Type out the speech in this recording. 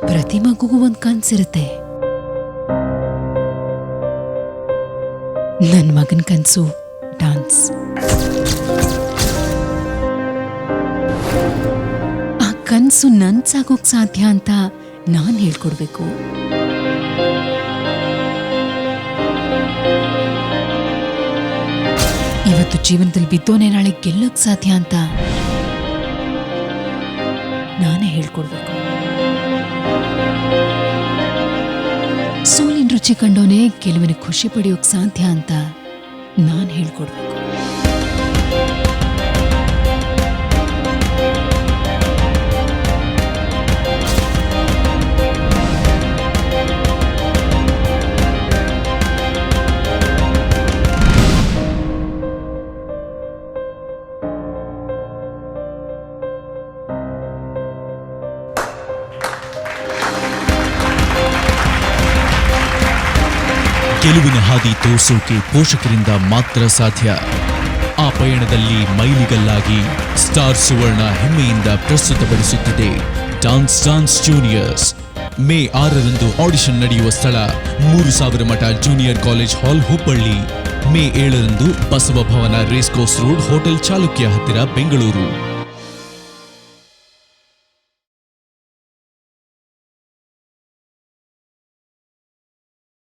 ಪ್ರತಿ ಮಗುಗೂ ಒಂದ್ ಕನ್ಸಿರುತ್ತೆ. ನನ್ ಮಗನ್ ಕನ್ಸು ಡಾನ್ಸ್. ಆ ಕನ್ಸು ನನ್ಸಾಗೋಕ್ ಸಾಧ್ಯ ಅಂತ ನಾನ್ ಹೇಳ್ಕೊಡ್ಬೇಕು. ಇವತ್ತು ಜೀವನದಲ್ಲಿ ಬಿದ್ದೋನೆ ನಾಳೆ ಗೆಲ್ಲೋಕ್ ಸಾಧ್ಯ ಅಂತ ನಾನೇ ಹೇಳ್ಕೊಡ್ಬೇಕು. ಸೋಲಿನ ರುಚಿ ಕಂಡೋನೆ ಗೆಲುವಿನ ಖುಷಿ ಪಡೆಯೋಕ್ ಸಾಧ್ಯ ಅಂತ ನಾನ್ ಹೇಳ್ಕೊಡ್ಬೇಕು. ಗೆಲುವಿನ ಹಾದಿ ತೋರಿಸೋಕೆ ಪೋಷಕರಿಂದ ಮಾತ್ರ ಸಾಧ್ಯ. ಆ ಪಯಣದಲ್ಲಿ ಮೈಲಿಗಲ್ಲಾಗಿ ಸ್ಟಾರ್ ಸುವರ್ಣ ಹೆಮ್ಮೆಯಿಂದ ಪ್ರಸ್ತುತಪಡಿಸುತ್ತಿದೆ ಡಾನ್ಸ್ ಜೂನಿಯರ್ಸ್. ಮೇ 6ರಂದು ಆಡಿಷನ್ ನಡೆಯುವ ಸ್ಥಳ 3000 ಮಠ junior college hall, Hubballi. May 7ರಂದು Basava Bhavana race course road, hotel Chalukya ಹತ್ತಿರ, ಬೆಂಗಳೂರು.